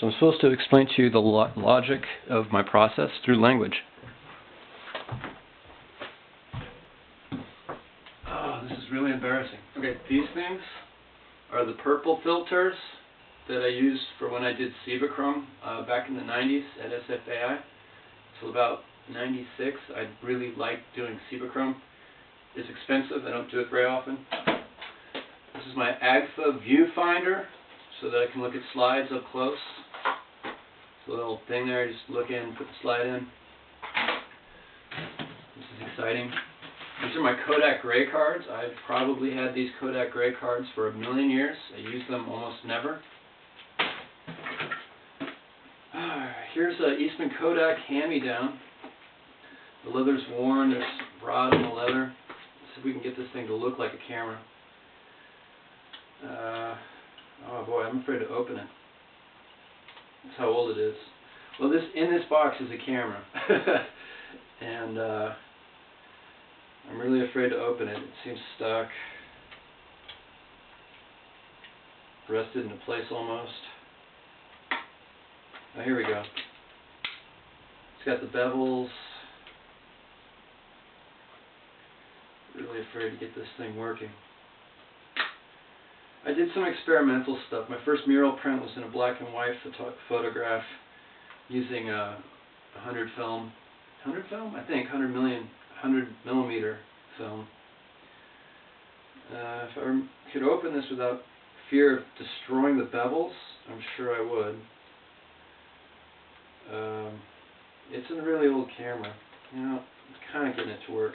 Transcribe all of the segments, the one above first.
So I'm supposed to explain to you the logic of my process through language. Oh, this is really embarrassing. Okay, these things are the purple filters that I used for when I did Cibachrome back in the 90s at SFAI. So about 96, I really liked doing Cibachrome. It's expensive, I don't do it very often. This is my AGFA viewfinder so that I can look at slides up close. It's a little thing there, just look in, put the slide in. This is exciting. These are my Kodak Gray cards. I've probably had these Kodak Gray cards for 1,000,000 years. I use them almost never. Here's a Eastman Kodak hand-me-down. The leather's worn, there's rod in the leather. Let's see if we can get this thing to look like a camera. Oh boy, I'm afraid to open it. That's how old it is. Well, in this box is a camera. And I'm really afraid to open it. It seems stuck. Rested into place almost. Oh, here we go. It's got the bevels. Really afraid to get this thing working. I did some experimental stuff. My first mural print was in a black and white photograph using a 100 film. 100 film? I think 100 millimeter film. If I could open this without fear of destroying the bevels, I'm sure I would. It's a really old camera. You know, I'm kind of getting it to work.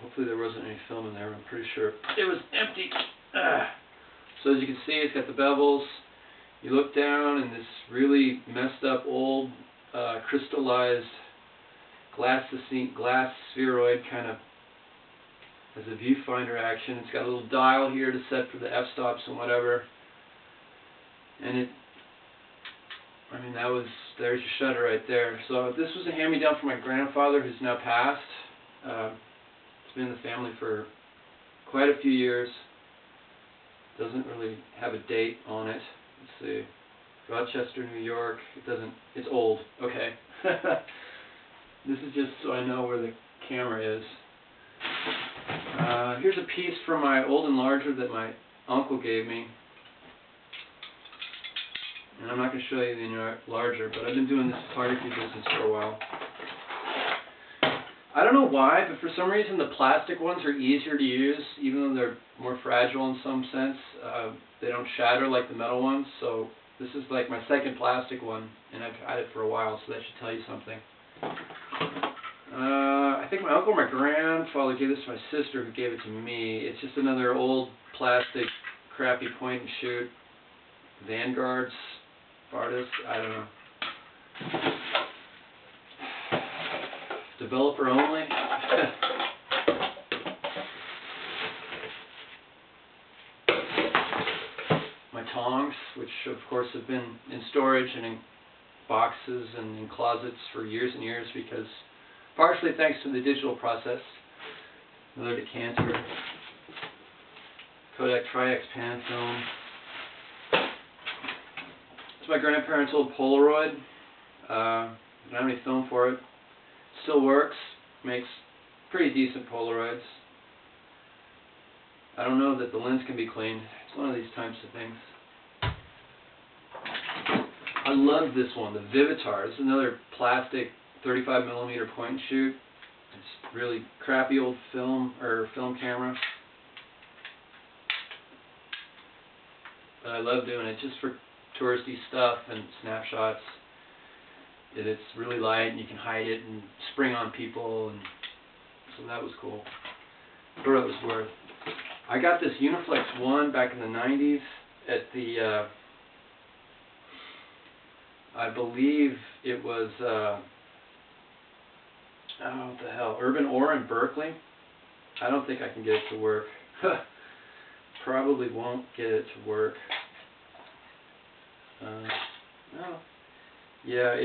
Hopefully there wasn't any film in there. I'm pretty sure it was empty. So as you can see, it's got the bevels. You look down and this really messed up old crystallized glass spheroid kind of as a viewfinder action. It's got a little dial here to set for the f-stops and whatever. And there's your shutter right there. So this was a hand-me-down from my grandfather who's now passed. It's been in the family for quite a few years. Doesn't really have a date on it. Let's see. Rochester, New York. It's old. Okay. This is just so I know where the camera is. Here's a piece from my old enlarger that my uncle gave me. And I'm not going to show you the enlarger, but I've been doing this photography business for a while. I don't know why, but for some reason the plastic ones are easier to use, even though they're more fragile in some sense. They don't shatter like the metal ones, so this is like my second plastic one, and I've had it for a while, so that should tell you something. I think my uncle or my grandfather gave this to my sister, who gave it to me. It's just another old plastic, crappy point and shoot. Vanguard's artist, I don't know. Developer only. My tongs, which of course have been in storage and in boxes and in closets for years and years because partially thanks to the digital process. Another decanter. Kodak Tri-X pan film. It's my grandparents' old Polaroid. I don't have any film for it. Still works. Makes pretty decent Polaroids. I don't know that the lens can be cleaned. It's one of these types of things. I love this one, the Vivitar. It's another plastic 35 millimeter point and shoot. It's really crappy old film camera. But I love doing it just for touristy stuff and snapshots. It's really light and you can hide it and spring on people, and so that was cool. For what it was worth. I got this Uniflex 1 back in the 90s at the I believe it was what the hell, Urban Ore in Berkeley. I don't think I can get it to work. Probably won't get it to work. Well, yeah,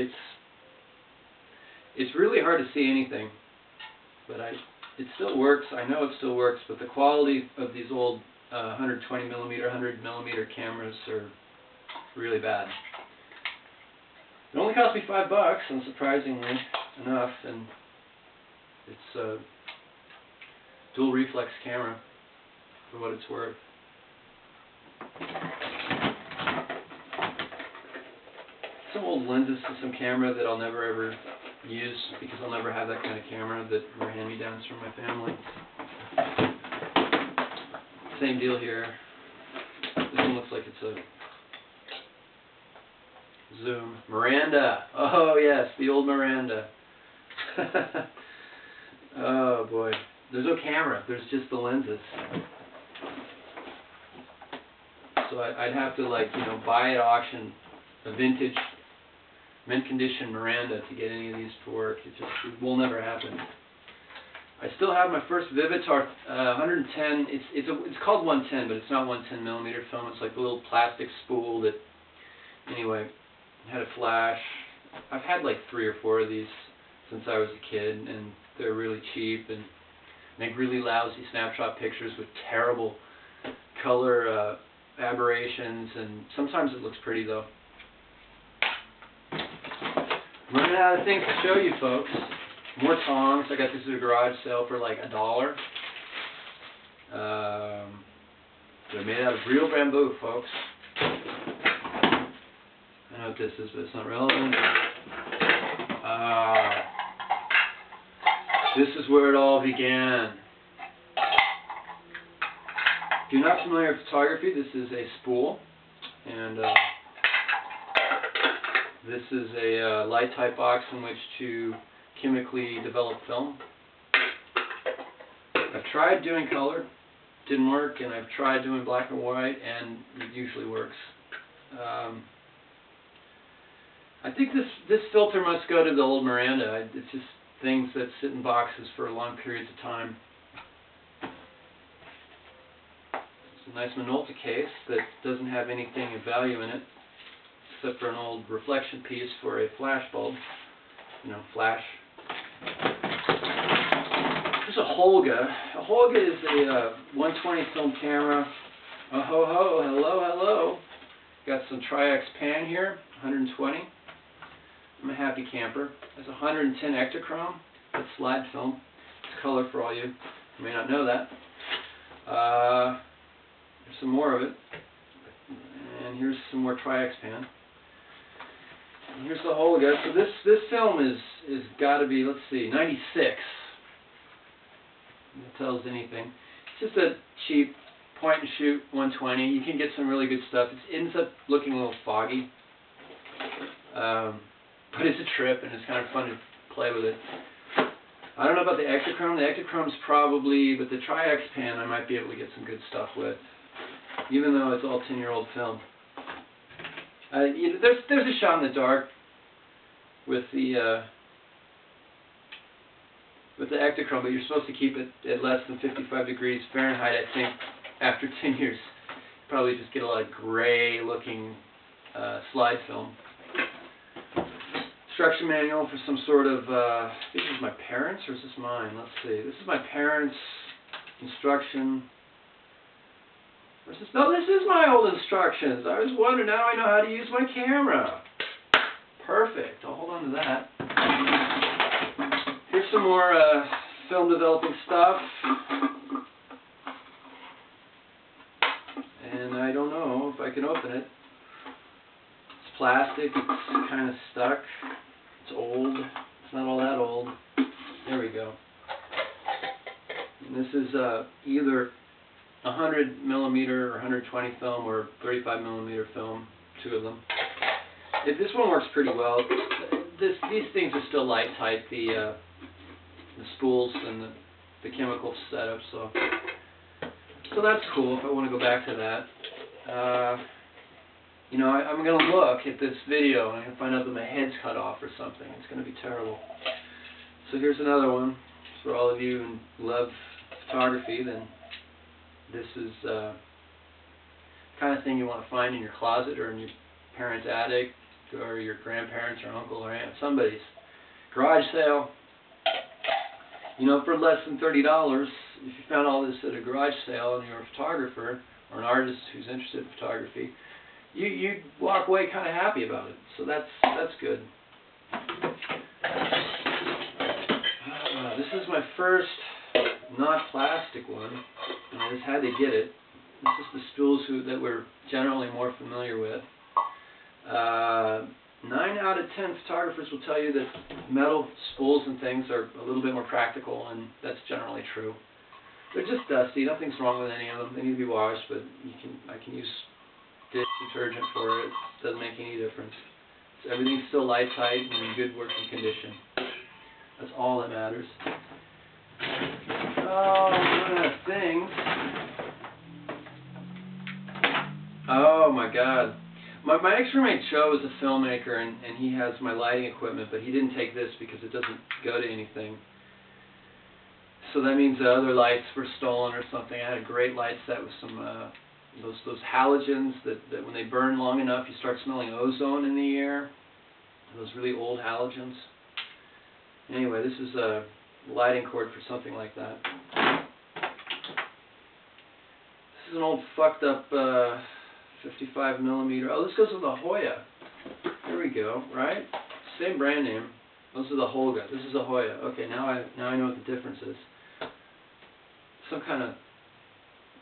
it's really hard to see anything, but it still works. I know it still works, but the quality of these old 120 millimeter, 100 millimeter cameras are really bad. It only cost me $5, unsurprisingly enough, and it's a dual reflex camera for what it's worth. Some old lenses to some camera that I'll never ever use because I'll never have that kind of camera, that were hand-me-downs from my family. Same deal here. This one looks like it's a zoom. Miranda. Oh yes, the old Miranda. Oh boy. There's no camera. There's just the lenses. So I'd have to, like, you know, buy at auction a vintage, mint condition Miranda to get any of these to work. It will never happen. I still have my first Vivitar 110. It's called 110, but it's not 110 millimeter film. It's like a little plastic spool that, anyway, had a flash. I've had like 3 or 4 of these since I was a kid, and they're really cheap and make really lousy snapshot pictures with terrible color aberrations, and sometimes it looks pretty though. I'm running out of things to show you folks. More tongs. I got this at a garage sale for like $1. They're made out of real bamboo, folks. I know what this is, but it's not relevant. This is where it all began. If you're not familiar with photography, this is a spool, and this is a light type box in which to chemically develop film. I've tried doing color, didn't work, and I've tried doing black and white, and it usually works. I think this filter must go to the old Miranda. It's just things that sit in boxes for long periods of time. It's a nice Minolta case that doesn't have anything of value in it, except for an old reflection piece for a flash bulb. You know, flash. This is a Holga. A Holga is a 120 film camera. Oh ho ho, hello, hello. Got some Tri-X pan here, 120. I'm a happy camper. There's 110 Ektachrome. That's slide film. It's color for all you who may not know that. There's some more of it. And here's some more Tri-X pan. And here's the Holga. So this film is got to be, let's see, 96. If it tells anything. It's just a cheap point and shoot 120. You can get some really good stuff. It ends up looking a little foggy. But it's a trip, and it's kind of fun to play with it. I don't know about the Ektachrome. The Ektachrome's probably, but the Tri-X pan I might be able to get some good stuff with, even though it's all 10-year-old film. You know, there's a shot in the dark with the Ektachrome, but you're supposed to keep it at less than 55 degrees Fahrenheit. I think after 10 years, you probably just get a lot of gray-looking slide film. Instruction manual for some sort of, this is my parents, or is this mine? Let's see. This is my parents' instruction. Where's this? No, this is my old instructions. I was wondering, now I know how to use my camera. Perfect. I'll hold on to that. Here's some more film developing stuff. And I don't know if I can open it. It's plastic. It's kind of stuck. It's old. It's not all that old. There we go. And this is either 100 millimeter or 120 film or 35 millimeter film, 2 of them. This one works pretty well. These things are still light type, the spools and the chemical setup, so that's cool if I want to go back to that. You know, I'm going to look at this video and I'm going to find out that my head's cut off or something. It's going to be terrible. So here's another one for all of you who love photography. Then this is the kind of thing you want to find in your closet or in your parents' attic or your grandparents or uncle or aunt, somebody's garage sale. You know, for less than $30, if you found all this at a garage sale and you're a photographer or an artist who's interested in photography, you walk away kind of happy about it. So that's good. This is my first not plastic one, and I just had to get it. This is the spools that we're generally more familiar with. 9 out of 10 photographers will tell you that metal spools and things are a little bit more practical, and that's generally true. They're just dusty. Nothing's wrong with any of them. They need to be washed, but I can use dish detergent for it. It doesn't make any difference. So everything's still light tight and in good working condition. That's all that matters. Oh, one of the things. Oh my God. My ex-roommate Joe is a filmmaker, and he has my lighting equipment, but he didn't take this because it doesn't go to anything. So that means the other lights were stolen or something. I had a great light set with some those halogens that when they burn long enough, you start smelling ozone in the air. Those really old halogens. Anyway, this is a lighting cord for something like that. This is an old fucked up 55 millimeter. Oh, this goes with the Hoya. There we go, right? Same brand name. Those are the Holga. This is a Hoya. Okay, now I know what the difference is. Some kind of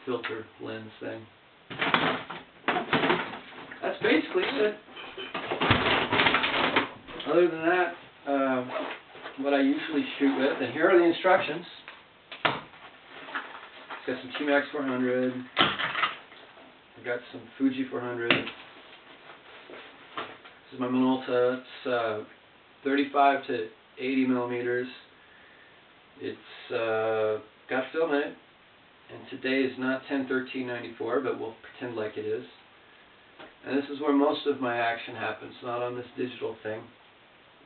filter lens thing. That's basically it. Other than that, what I usually shoot with, and here are the instructions. It's got some T-Max 400. I've got some Fuji 400. This is my Minolta. It's 35 to 80 millimeters. It's got film in it, and today is not 10/13/94, but we'll pretend like it is. And this is where most of my action happens, not on this digital thing.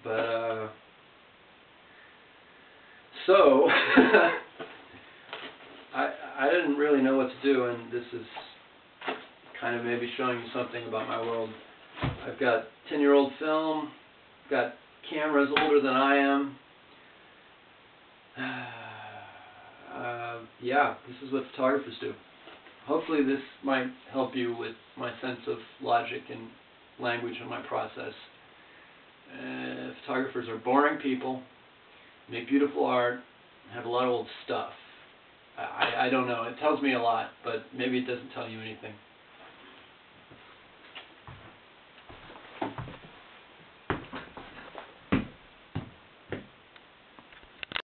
But so I didn't really know what to do, and this is kind of maybe showing you something about my world. I've got 10-year-old film, I've got cameras older than I am. Yeah, this is what photographers do. Hopefully this might help you with my sense of logic and language in my process. Photographers are boring people, make beautiful art, have a lot of old stuff. I don't know, it tells me a lot, but maybe it doesn't tell you anything.